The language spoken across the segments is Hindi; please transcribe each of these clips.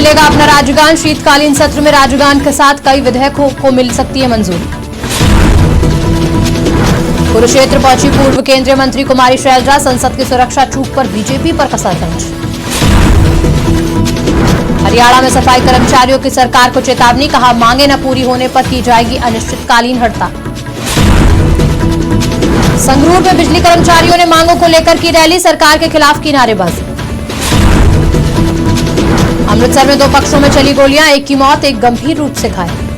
मिलेगा अपना राज्यगान। शीतकालीन सत्र में राज्यगान के साथ कई विधेयकों को मिल सकती है मंजूरी। कुरुक्षेत्र पहुंची पूर्व केंद्रीय मंत्री कुमारी शैलजा, संसद की सुरक्षा चूक पर बीजेपी पर कसा तंज। हरियाणा में सफाई कर्मचारियों की सरकार को चेतावनी, कहा मांगे न पूरी होने पर की जाएगी अनिश्चितकालीन हड़ताल। संगरूर में बिजली कर्मचारियों ने मांगों को लेकर की रैली, सरकार के खिलाफ की नारेबाजी। अमृतसर में 2 पक्षों में चली गोलियां, एक की मौत, एक गंभीर रूप से घायल।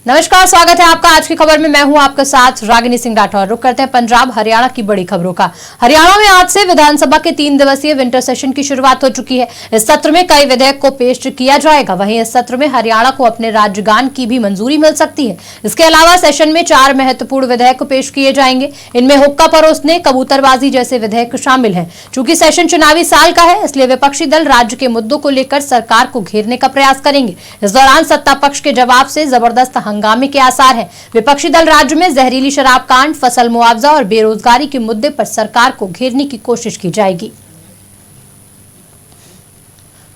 नमस्कार, स्वागत है आपका आज की खबर में। मैं हूं आपके साथ रागिनी सिंह राठौर। रुक करते हैं पंजाब हरियाणा की बड़ी खबरों का। हरियाणा में आज से विधानसभा के 3 दिवसीय विंटर सेशन की शुरुआत हो चुकी है। इस सत्र में कई विधेयक को पेश किया जाएगा। वहीं इस सत्र में हरियाणा को अपने राज्यगान की भी मंजूरी मिल सकती है। इसके अलावा सेशन में 4 महत्वपूर्ण विधेयक पेश किए जाएंगे। इनमें हुक्का परोसने, कबूतरबाजी जैसे विधेयक शामिल हैं। चूंकि सेशन चुनावी साल का है, इसलिए विपक्षी दल राज्य के मुद्दों को लेकर सरकार को घेरने का प्रयास करेंगे। इस दौरान सत्ता पक्ष के जवाब से जबरदस्त हंगामे के आसार है। विपक्षी दल राज्य में जहरीली शराब कांड, फसल मुआवजा और बेरोजगारी के मुद्दे पर सरकार को घेरने की कोशिश की जाएगी।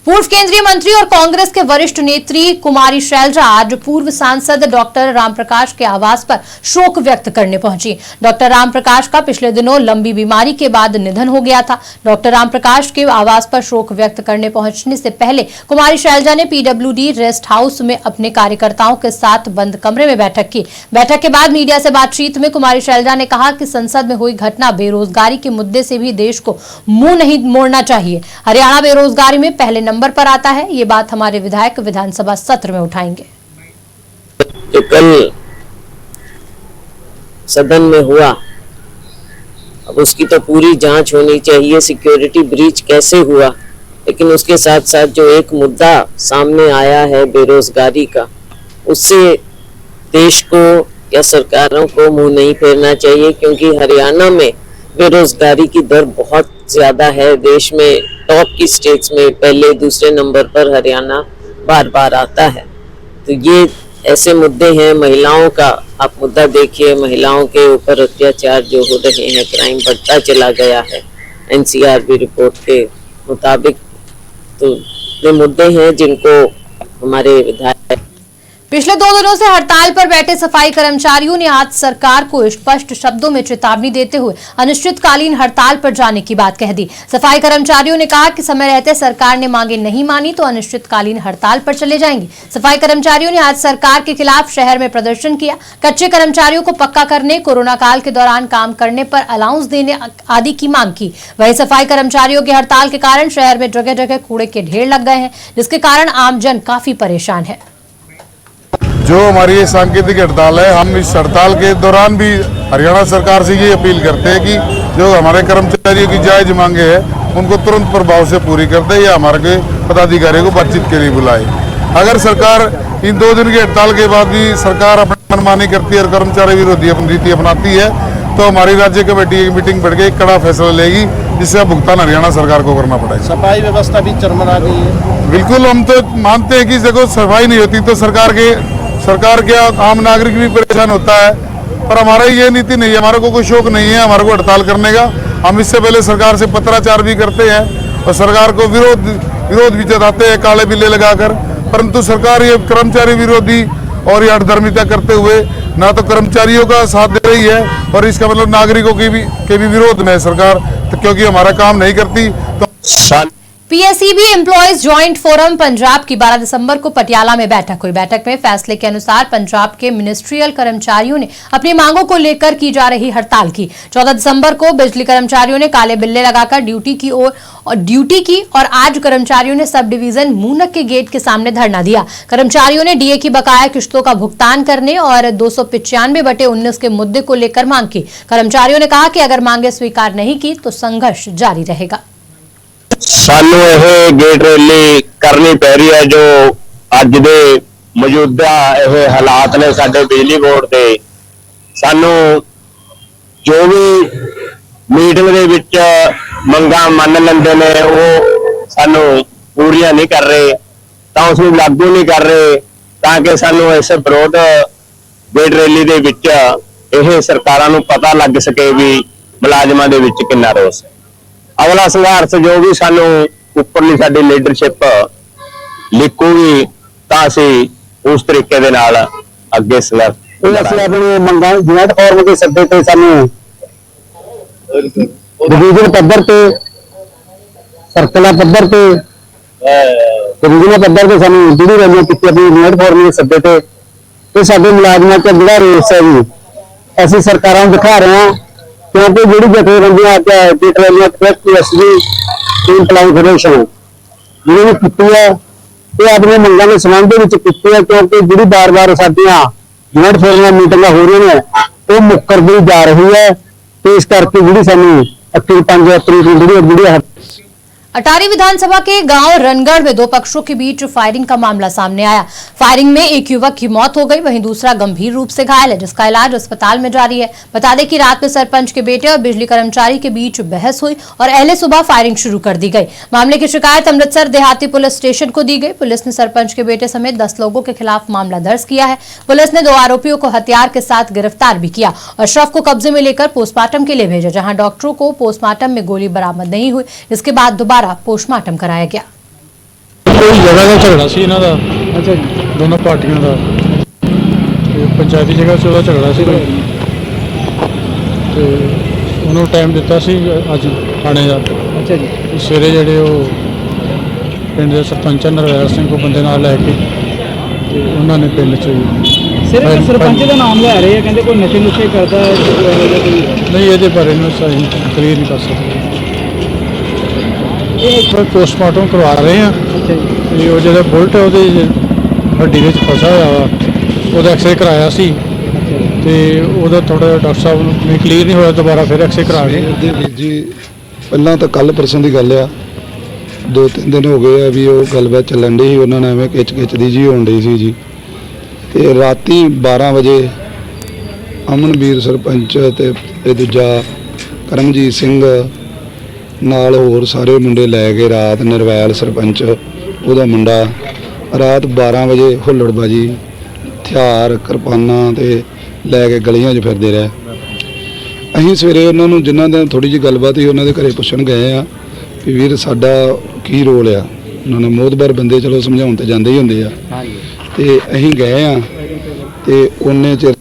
पूर्व केंद्रीय मंत्री और कांग्रेस के वरिष्ठ नेत्री कुमारी शैलजा आज पूर्व सांसद डॉक्टर रामप्रकाश के आवास पर शोक व्यक्त करने पहुंची। डॉक्टर रामप्रकाश का पिछले दिनों लंबी बीमारी के बाद निधन हो गया था। डॉक्टर रामप्रकाश के आवास पर शोक व्यक्त करने पहुंचने से पहले कुमारी शैलजा ने पीडब्ल्यूडी रेस्ट हाउस में अपने कार्यकर्ताओं के साथ बंद कमरे में बैठक की। बैठक के बाद मीडिया से बातचीत में कुमारी शैलजा ने कहा कि संसद में हुई घटना बेरोजगारी के मुद्दे से भी देश को मुंह नहीं मोड़ना चाहिए। हरियाणा बेरोजगारी में पहले नंबर पर आता है। ये बात हमारे विधायक विधानसभा सत्र में उठाएंगे। जो कल सदन में हुआ, अब उसकी तो पूरी जांच होनी चाहिए, सिक्योरिटी ब्रीच कैसे हुआ। लेकिन उसके साथ साथ जो एक मुद्दा सामने आया है बेरोजगारी का, उससे देश को या सरकारों को मुंह नहीं फेरना चाहिए, क्योंकि हरियाणा में बेरोजगारी की दर बहुत ज्यादा है। देश में टॉप की स्टेट्स में पहले दूसरे नंबर पर हरियाणा बार बार आता है। तो ये ऐसे मुद्दे हैं। महिलाओं का आप मुद्दा देखिए, महिलाओं के ऊपर अत्याचार जो हो रहे हैं, क्राइम बढ़ता चला गया है एनसीआरबी रिपोर्ट के मुताबिक। तो ये मुद्दे हैं जिनको हमारे विधायक पिछले 2 दिनों से हड़ताल पर बैठे सफाई कर्मचारियों ने आज सरकार को स्पष्ट शब्दों में चेतावनी देते हुए अनिश्चितकालीन हड़ताल पर जाने की बात कह दी। सफाई कर्मचारियों ने कहा कि समय रहते सरकार ने मांगे नहीं मानी तो अनिश्चितकालीन हड़ताल पर चले जाएंगे। सफाई कर्मचारियों ने आज सरकार के खिलाफ शहर में प्रदर्शन किया। कच्चे कर्मचारियों को पक्का करने, कोरोना काल के दौरान काम करने पर अलाउंस देने आदि की मांग की। वहीं सफाई कर्मचारियों की हड़ताल के कारण शहर में जगह जगह कूड़े के ढेर लग गए हैं, जिसके कारण आमजन काफी परेशान है। जो हमारी ये सांकेतिक हड़ताल है, हम इस हड़ताल के दौरान भी हरियाणा सरकार से ये अपील करते हैं कि जो हमारे कर्मचारियों की जायज मांगे हैं उनको तुरंत प्रभाव से पूरी कर दे या हमारे पदाधिकारियों को बातचीत के लिए बुलाए। अगर सरकार इन 2 दिन की हड़ताल के बाद भी सरकार अपनी मनमानी करती है और कर्मचारी विरोधी अपनी नीति अपनाती है, तो हमारी राज्य कमेटी की मीटिंग बैठ के एक कड़ा फैसला लेगी, जिससे भुगतान हरियाणा सरकार को करना पड़ेगा। सफाई व्यवस्था भी चरमरा गई है। बिल्कुल, हम तो मानते हैं कि देखो सफाई नहीं होती तो सरकार के आम नागरिक भी परेशान होता है, पर हमारा ये नीति नहीं है, हमारे को कोई शौक नहीं है हमारे को हड़ताल करने का। हम इससे पहले सरकार से पत्राचार भी करते हैं और सरकार को विरोध भी जताते हैं काले बिल्ले लगाकर, परंतु सरकार ये कर्मचारी विरोधी और ये हठधर्मिता करते हुए ना तो कर्मचारियों का साथ दे रही है और इसका मतलब नागरिकों के भी विरोध में है सरकार, तो क्योंकि हमारा काम नहीं करती। तो पीएसईबी एम्प्लॉयज ज्वाइंट फोरम पंजाब की 12 दिसंबर को पटियाला में बैठक हुई। बैठक में फैसले के अनुसार पंजाब के मिनिस्ट्रियल कर्मचारियों ने अपनी मांगों को लेकर की जा रही हड़ताल की। 14 दिसंबर को बिजली कर्मचारियों ने काले बिल्ले लगाकर ड्यूटी की और आज कर्मचारियों ने सब डिवीजन मूनक के गेट के सामने धरना दिया। कर्मचारियों ने डीए की बकाया किश्तों का भुगतान करने और 295/19 के मुद्दे को लेकर मांग की। कर्मचारियों ने कहा कि अगर मांगे स्वीकार नहीं की तो संघर्ष जारी रहेगा। सानू यह गेट रैली करनी पै रही है, जो अज दे मौजूदा यह हालात ने साडे बिजली बोर्ड के। सानू जो भी मीटिंग दे विच मंगां मन लैंदे ने वो सानू पूरियां नहीं कर रहे, तां उस नूं लागू नहीं कर रहे, ताकि सानू इस विरोध गेट रैली दे विच यह सरकारां नूं पता लग सके भी मुलाजमां दे विच किन्ना रोस है। ਅਗਲਾ ਸੰਘਰਸ਼ ਜੋ ਵੀ ਸਾਨੂੰ ਉੱਪਰਲੀ ਸਾਡੀ ਲੀਡਰਸ਼ਿਪ ਲਿਖੂਗੀ ਤਾਂ ਅਸੀਂ ਉਸ ਤਰੀਕੇ ਦੇ ਨਾਲ ਅੱਗੇ ਸੰਘਰਸ਼ ਅਸੀਂ ਆਪਣੀ ਮੰਗਾਂ ਜੁਆਇੰਟ ਫੋਰਮ ਦੇ ਸੱਦੇ ਤੇ ਸਾਨੂੰ ਡਿਵੀਜ਼ਨ ਪੱਧਰ ਤੇ ਸਰਕਲਾਂ ਪੱਧਰ ਤੇ ਡਿਵੀਜ਼ਨ ਪੱਧਰ ਤੇ ਸਾਨੂੰ ਜਿਹੜੀ ਰੈਲੀਆਂ ਕੀਤੀ ਆਪਣੀ ਜੁਆਇੰਟ ਫੋਰਮ ਦੇ ਸੱਦੇ ਤੇ ਸਾਡੇ ਮੁਲਾਜ਼ਮਾਂ ਦਾ ਜਿਹੜਾ ਰੋਸ ਹੈ ਜੀ ਅਸੀਂ ਸਰਕਾਰਾਂ ਨੂੰ ਦਿਖਾ ਰਹੇ ਹਾਂ ਕਿਉਂਕਿ ਜਿਹੜੀ ਜਥੇਬੰਦੀਆਂ ਅੱਜ ਰੈਲੀਆਂ ਐਸਜੀ ਇੰਪਲਾਈ ਫੈਡਰੇਸ਼ਨ ਜਿਹਨੇ ਕੀਤੀ ਹੈ ਇਹ ਆਪਣੀਆਂ ਮੰਗਾਂ ਦੇ ਸੰਬੰਧ ਦੇ ਵਿੱਚ ਕੀਤੀ ਹੈ ਕਿਉਂਕਿ ਜਿਹੜੀ ਬਾਰ-ਬਾਰ ਸਾਡੀਆਂ ਜੁਆਇੰਟ ਫੋਰਮਾਂ ਮੀਟਿੰਗਾਂ ਹੋ ਰਹੀਆਂ ਨੇ ਉਹ ਮੁੱਕਰਦੀ ਜਾ ਰਹੀ ਹੈ ਤੇ ਇਸ ਕਰਕੇ ਜਿਹੜੀ ਸਾਨੂੰ 5 ਤਰੀਕ ਨੂੰ ਜਿਹੜੀ अटारी विधानसभा के गांव रनगढ़ में दो पक्षों के बीच फायरिंग का मामला सामने आया। फायरिंग में एक युवक की मौत हो गई, वहीं दूसरा गंभीर रूप से घायल है, जिसका इलाज अस्पताल में जारी है। बता दें कि रात में सरपंच के बेटे और बिजली कर्मचारी के बीच बहस हुई और अहले सुबह फायरिंग शुरू कर दी गई। मामले की शिकायत अमृतसर देहाती पुलिस स्टेशन को दी गई। पुलिस ने सरपंच के बेटे समेत 10 लोगों के खिलाफ मामला दर्ज किया है। पुलिस ने 2 आरोपियों को हथियार के साथ गिरफ्तार भी किया और शव को कब्जे में लेकर पोस्टमार्टम के लिए भेजा, जहां डॉक्टरों को पोस्टमार्टम में गोली बरामद नहीं हुई। इसके बाद दोबारा पोस्टमार्टम कराया गया। कोई जगह का झगड़ा सी इन्हां दा, अच्छा जी, दोनों पार्टियां दा ते पंचायती जगह से ਉਹਦਾ ਝਗੜਾ ਸੀ ਤੇ ਉਹਨੂੰ ਟਾਈਮ ਦਿੱਤਾ ਸੀ ਅੱਜ ਥਾਣੇ ਦਾ। ਅੱਛਾ ਜੀ। ਸਵੇਰੇ ਜਿਹੜੇ ਉਹ ਪਿੰਡ ਦੇ ਸਰਪੰਚ ਨਰਵੈਲ ਸਿੰਘ ਕੋ ਬੰਦੇ ਨਾਲ ਲੈ ਕੇ ਤੇ ਉਹਨਾਂ ਨੇ ਪਿੰਡ 'ਚ ਸਿਰਫ ਸਰਪੰਚ ਦਾ ਨਾਮ ਲੈ ਰਹੇ ਆ, ਕਹਿੰਦੇ ਕੋਈ ਨਸ਼ੇ ਨੁਸ਼ੇ ਕਰਦਾ ਹੈ ਨਹੀਂ ਇਹਦੇ ਬਾਰੇ ਨੂੰ ਸਹੀ ਕਲੀਅਰ ਨਹੀਂ ਕਰ ਸਕਦੇ। ਇਹ ਪੋਸਟਮਾਰਟਮ ਕਰਵਾ ਰਹੇ ਆ ਤੇ ਉਹ ਜਿਹੜਾ ਬੁਲਟ ਹੈ ਉਹਦੇ ਹੱਡੀ ਵਿੱਚ ਫਸਿਆ ਹੋਇਆ ਵਾ, ਉਹਦਾ ਐਕਸਰੇ ਕਰਾਇਆ ਸੀ ਤੇ ਉਹਦਾ ਥੋੜਾ ਡਾਕਟਰ ਸਾਹਿਬ ਨੂੰ ਕਲੀਅਰ ਨਹੀਂ ਹੋਇਆ, ਦੁਬਾਰਾ ਫਿਰ ਐਕਸਰੇ ਕਰਾ ਕੇ ਵੀਰ ਜੀ ਪਹਿਲਾਂ ਤਾਂ ਕੱਲ ਪਰਸੋਂ ਦੀ ਗੱਲ ਆ 2-3 ਦਿਨ ਹੋ ਗਏ ਆ ਵੀ ਉਹ ਗੱਲਬਾਤ ਚੱਲਣ ਡਈ ਸੀ, ਉਹਨਾਂ ਨੇ ਐਵੇਂ ਖਿੱਚ ਦੀ ਜੀ ਹੋਣ ਡਈ ਸੀ ਜੀ ਤੇ ਰਾਤੀ 12 ਵਜੇ ਅਮਨਵੀਰ ਸਰਪੰਚ ਤੇ ਇਹ ਦੂਜਾ ਕਰਮਜੀਤ ਸਿੰਘ ਨਾਲ ਹੋਰ ਸਾਰੇ ਮੁੰਡੇ ਲੈ ਕੇ ਰਾਤ ਨਰਵੈਲ ਸਰਪੰਚ ਉਹਦਾ ਮੁੰਡਾ ਰਾਤ 12 ਵਜੇ ਹੁੱਲੜਬਾਜੀ ਹਥਿਆਰ ਕਿਰਪਾਨਾਂ ਤੇ ਲੈ ਕੇ ਗਲੀਆਂ 'ਚ ਫਿਰਦੇ ਰਹੇ। ਅਸੀਂ ਸਵੇਰੇ ਉਹਨਾਂ ਨੂੰ ਜਿਨ੍ਹਾਂ ਦੇ ਥੋੜੀ ਜਿਹੀ ਗੱਲਬਾਤ ਸੀ ਉਹਨਾਂ ਦੇ ਘਰੇ ਪੁੱਛਣ ਗਏ ਆ ਕਿ ਵੀਰ ਸਾਡਾ ਕੀ ਰੋਲ ਆ। ਉਹਨਾਂ ਨੇ ਮੋਦਬਰ ਬੰਦੇ ਚਲੋ ਸਮਝਾਉਣ ਤੇ ਜਾਂਦੇ ਹੀ ਹੁੰਦੇ ਆ ਤੇ ਅਸੀਂ ਗਏ ਆ ਤੇ ਉਹਨੇ ਚ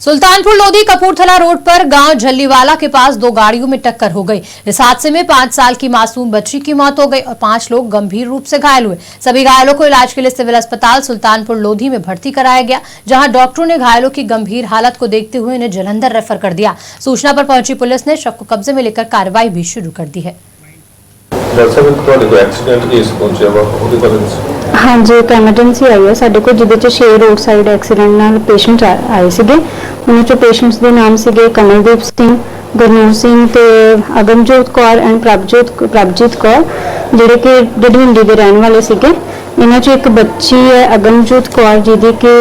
सुल्तानपुर लोधी कपूरथला रोड पर गांव झल्लीवाला के पास 2 गाड़ियों में टक्कर हो गई। इस हादसे में 5 साल की मासूम बच्ची की मौत हो गई और 5 लोग गंभीर रूप से घायल हुए। सभी घायलों को इलाज के लिए सिविल अस्पताल सुल्तानपुर लोधी में भर्ती कराया गया, जहां डॉक्टरों ने घायलों की गंभीर हालत को देखते हुए इन्हें जलंधर रेफर कर दिया। सूचना पर पहुंची पुलिस ने शव को कब्जे में लेकर कार्रवाई भी शुरू कर दी है। हाँ जी, एक एमरजेंसी आई है साडे को जिहदे च 6 रोड साइड एक्सीडेंट नाल पेशेंट आए सीगे। उन्हां चों पेशेंट्स दे नाम सीगे कमलदीप सिंह, गुरनूर सिंह ते अगमजोत कौर एंड प्रभजीत कौर, जिहड़े कि डडविंडी दे रहने वाले सीगे। इन्हां चों एक बच्ची है अगमजोत कौर जिहदी कि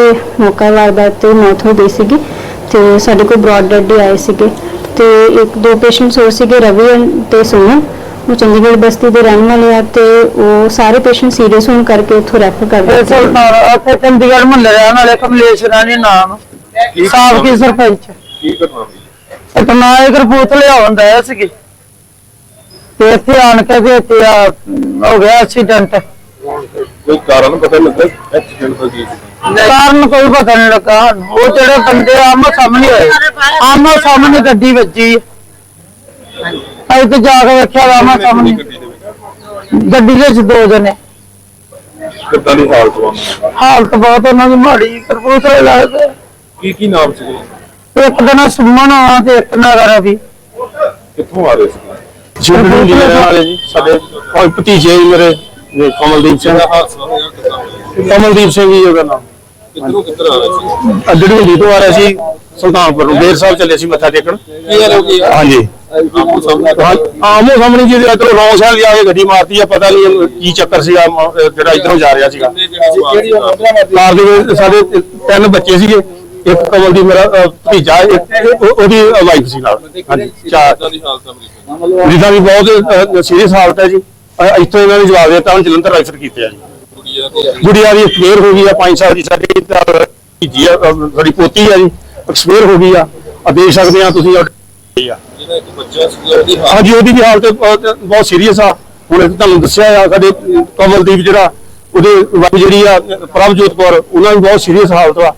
मौका वारदात ते मौत हो गई सीगी ते साडे को ब्रॉड डेड आए सीगे ते 1-2 पेशेंट्स होर सीगे रवि ते सोनम, वो चंडीगढ़ बस्ती के रहने वाले आ ते वो सारे पेशेंट सीरियस होने करके इत्थों रेफर कर दिए। ਚੰਡੀਗੜ੍ਹ ਮੁਹੱਲੇ ਰਹਿਣ ਵਾਲੇ ਕਮਲੇਸ਼ ਰਾਣੀ ਨਾਮ ਸਾਬਕੀ ਸਰਪੰਚ ਇਤਨਾ ਇੱਕ ਰਿਪੋਰਟ ਲਿਆਉਣ ਦਾ ਸੀਗੀ ਤੇ ਇੱਥੇ ਆਣ ਕੇ ਵੀ ਹੋ ਗਿਆ ਐਕਸੀਡੈਂਟ। ਕੋਈ ਕਾਰਨ ਪਤਾ ਲੱਗਾ ਐਕਸੀਡੈਂਟ ਦਾ ਕੀ ਕਾਰਨ ਕੋਈ ਪਤਾ ਨਹੀਂ ਲੱਗਾ। ਉਹ ਜਿਹੜੇ ਬੰਦੇ ਆਮੋ ਸਾਹਮਣੇ ਹੋਏ, ਆਮੋ ਸਾਹਮਣੇ ਗੱਡੀ ਵੱਜੀ, ਅਸੀਂ ਤੇ ਜਾ ਕੇ ਵੇਖਿਆ ਆਮੋ ਸਾਹਮਣੇ ਗੱਡੀ ਵਿੱਚ 2 ਜਣੇ। ਕਿੱਦਾਂ ਦੀ ਹਾਲਤ ਬਹੁਤ ਉਹਨਾਂ ਦੀ ਮਾੜੀ। ਕਰਪੂਰਥਲੇ ਲੱਗਦੇ ਕੀ ਨਾਮ ਸੀ? ਇੱਕ ਦਾ ਨਾਂ ਸੁਮਨ ਆ ਤੇ ਇੱਕ ਨਾਂ ਰਵੀ। ਕਿੱਥੋਂ ਆ ਰਹੇ ਸੀ? ਜੀ ਸਾਡੇ ਭਤੀਜੇ ਮੇਰੇ ਕਮਲਦੀਪ ਸਿੰਘ ਜੀ ਉਹਦਾ ਨਾਮ। ਕਿੱਧਰ ਆ ਰਹੇ ਸੀ? ਡਡਵਿੰਡੀ ਤੋਂ ਆ ਰਹੇ ਸੀ ਸੁਲਤਾਨਪੁਰ ਨੂੰ, ਦੇਰ ਸਾਹਿਬ ਚੱਲੇ ਸੀ ਮੱਥਾ ਟੇਕਣ। ਹਾਂਜੀ ਆਮੋ ਸਾਹਮਣੇ ਜੀ ਇਧਰੋਂ ਰੌਂਗ ਸਾਈਡ ਜਾ ਕੇ ਗੱਡੀ ਮਾਰਤੀ ਆ, ਪਤਾ ਨਹੀਂ ਕੀ ਚੱਕਰ ਸੀਗਾ ਜਿਹੜਾ ਇਧਰੋਂ ਜਾ ਰਿਹਾ ਸੀਗਾ। ਕਾਰ ਦੇ ਵਿੱਚ ਸਾਡੇ 3 ਬੱਚੇ ਸੀਗੇ, ਇੱਕ ਕਮਲਦੀਪ ਮੇਰਾ ਭਤੀਜਾ, ਉਹਦੀ ਵਾਈਫ ਸੀ ਨਾਲ। ਹਾਂਜੀ 4 ਜਿੱਦਾਂ ਵੀ ਬਹੁਤ ਸੀਰੀਅਸ ਹਾਲਤ ਹੈ ਜੀ। ਇੱਥੋਂ ਇਹਨਾਂ ਨੇ ਜਵਾਬ ਦਿੱਤਾ, ਹੁਣ ਜਲੰਧਰ ਰੈਫਰ ਕੀਤੇ ਆ ਜੀ। ਗੁੜੀਆ ਦੀ ਐਕਸਪਾਇਰ ਹੋ ਗਈ ਆ, 5 ਸਾਲ ਦੀ ਸਾਡੀ ਭਤੀਜੀ ਆ, ਸਾਡੀ ਪੋਤੀ ਆ ਜੀ, ਐਕਸਪਾਇਰ ਹੋ ਗਈ ਆ। ਦੇਖ ਸਕਦੇ ਆ ਤੁਸੀਂ। ਹਾਂਜੀ ਉਹਦੀ ਵੀ ਹਾਲਤ ਬਹੁਤ ਸੀਰੀਅਸ ਆ। ਹੁਣ ਤੁਹਾਨੂੰ ਦੱਸਿਆ ਆ ਸਾਡੇ ਕਮਲਦੀਪ ਜਿਹੜਾ ਉਹਦੇ ਵਾਈਫ ਜਿਹੜੀ ਆ ਪ੍ਰਭਜੋਤ ਕੌਰ, ਉਹਨਾਂ ਦੀ ਬਹੁਤ ਸੀਰੀਅਸ ਹਾਲਤ ਆ।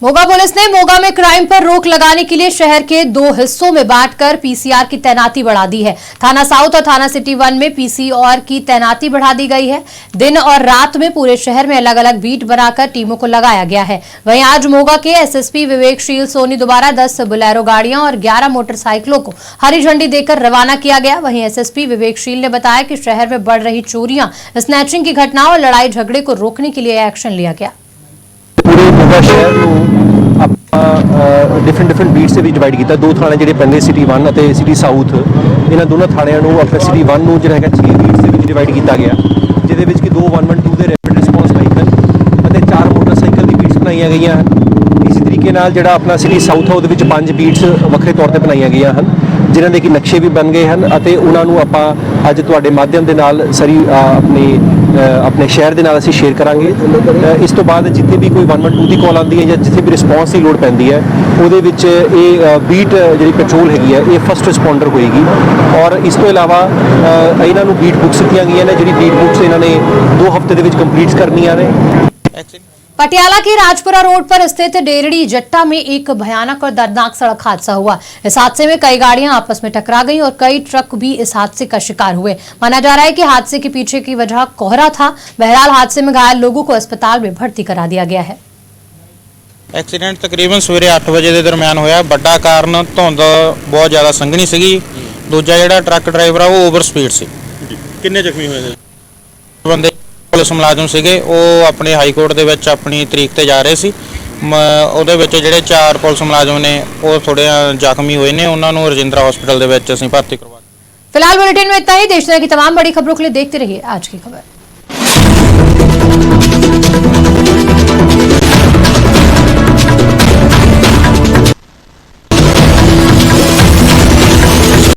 मोगा पुलिस ने मोगा में क्राइम पर रोक लगाने के लिए शहर के 2 हिस्सों में बांटकर पीसीआर की तैनाती बढ़ा दी है। थाना साउथ और थाना सिटी 1 में पीसीआर की तैनाती बढ़ा दी गई है। दिन और रात में पूरे शहर में अलग अलग बीट बनाकर टीमों को लगाया गया है। वहीं आज मोगा के एसएसपी विवेकशील सोनी द्वारा 10 बुलेरो गाड़ियां और 11 मोटरसाइकिलों को हरी झंडी देकर रवाना किया गया। वहीं एसएसपी विवेकशील ने बताया कि शहर में बढ़ रही चोरियां, स्नैचिंग की घटनाओं और लड़ाई झगड़े को रोकने के लिए एक्शन लिया गया। पूरे मोगा शहर ਨੂੰ ਆਪਾਂ ਡਿਫਰੈਂਟ ਬੀਟਸ ਦੇ ਵਿੱਚ ਡਿਵਾਈਡ ਕੀਤਾ। 2 ਥਾਣੇ ਜਿਹੜੇ ਪੈਂਦੇ ਸਿਟੀ 1 ਅਤੇ ਸਿਟੀ ਸਾਊਥ, ਇਹਨਾਂ ਦੋਨਾਂ ਥਾਣਿਆਂ ਨੂੰ ਆਪਣੇ ਸਿਟੀ 1 ਨੂੰ ਜਿਹੜਾ ਹੈਗਾ 6 ਬੀਟਸ ਦੇ ਵਿੱਚ ਡਿਵਾਈਡ ਕੀਤਾ ਗਿਆ, ਜਿਹਦੇ ਵਿੱਚ ਕਿ 2 112 ਦੇ ਰੈਪਿਡ ਰਿਸਪੌਂਸ ਵਹੀਕਲ ਅਤੇ 4 ਮੋਟਰਸਾਈਕਲ ਦੀ ਬੀਟਸ ਬਣਾਈਆਂ ਗਈਆਂ ਹਨ। ਇਸੇ ਤਰੀਕੇ ਨਾਲ ਜਿਹੜਾ ਆਪਣਾ ਸਿਟੀ ਸਾਊਥ ਹੈ ਉਹਦੇ ਵਿੱਚ 5 ਬੀਟਸ ਵੱਖਰੇ ਤੌਰ ਤੇ ਬਣਾਈਆਂ ਗਈਆਂ ਹਨ, ਜਿਨ੍ਹਾਂ ਦੇ ਕਿ ਨਕਸ਼ੇ ਵੀ ਬਣ ਗਏ ਹਨ ਅਤੇ ਉਹਨਾਂ ਨੂੰ ਆਪਾਂ ਅੱਜ ਤੁਹਾਡੇ ਮਾਧਿਅਮ ਦੇ ਨਾਲ ਸਾਰੀ ਆਪਣੇ ਸ਼ਹਿਰ ਦੇ ਨਾਲ ਅਸੀਂ ਸ਼ੇਅਰ ਕਰਾਂਗੇ। ਇਸ ਤੋਂ ਬਾਅਦ ਜਿੱਥੇ ਵੀ ਕੋਈ 112 ਦੀ ਕਾਲ ਆਉਂਦੀ ਹੈ ਜਾਂ ਜਿੱਥੇ ਵੀ ਰਿਸਪੌਂਸ ਦੀ ਲੋੜ ਪੈਂਦੀ ਹੈ, ਉਹਦੇ ਵਿੱਚ ਇਹ ਬੀਟ ਜਿਹੜੀ ਪੈਟਰੋਲ ਹੈਗੀ ਹੈ ਇਹ ਫਸਟ ਰਿਸਪੌਂਡਰ ਹੋਏਗੀ। ਔਰ ਇਸ ਤੋਂ ਇਲਾਵਾ ਇਹਨਾਂ ਨੂੰ ਬੀਟ ਬੁੱਕਸ ਦਿੱਤੀਆਂ ਗਈਆਂ ਨੇ, ਜਿਹੜੀ ਬੀਟ ਬੁੱਕਸ ਇਹਨਾਂ ਨੇ 2 ਹਫ਼ਤੇ ਦੇ ਵਿੱਚ ਕੰਪਲੀਟ ਕਰਨੀਆਂ ਨੇ। पटियाला के राजपुरा रोड पर स्थित डेरड़ी जट्टा में एक भयानक और दर्दनाक सड़क हादसा हुआ। इस हादसे में कई गाड़ियां आपस में टकरा गईं और कई ट्रक भी इस हादसे का शिकार हुए। माना जा रहा है कि हादसे के पीछे की वजह कोहरा था। बहरहाल हादसे में घायल लोगों को अस्पताल में भर्ती करा दिया गया है। एक्सीडेंट तकरीबन सवेरे 8 बजे के दरम्यान होया। बड़ा कारण धुंध बहुत ज़्यादा संघनी सी। दूजा जिहड़ा ट्रक ड्राइवर आ वो ओवर स्पीड सी। किन्ने जख्मी हुए बंदे पुलिस मुलाजम सीगे, वो अपने हाई कोर्ट दे विच अपनी तरीक ते जा रहे सी। ਉਹਦੇ ਵਿੱਚ ਜਿਹੜੇ 4 ਪੁਲਿਸ ਮੁਲਾਜ਼ਮ ਨੇ ਉਹ ਥੋੜੇ ਜ਼ਖਮੀ ਹੋਏ ਨੇ, ਉਹਨਾਂ ਨੂੰ ਰਜਿੰਦਰਾ ਹਸਪੀਟਲ ਦੇ ਵਿੱਚ ਅਸੀਂ ਭਰਤੀ ਕਰਵਾ ਦਿੱਤਾ। फिलहाल बुलेटिन में इतना ही। देश दुनिया की तमाम बड़ी खबरों के लिए देखते रहिए आज की खबर।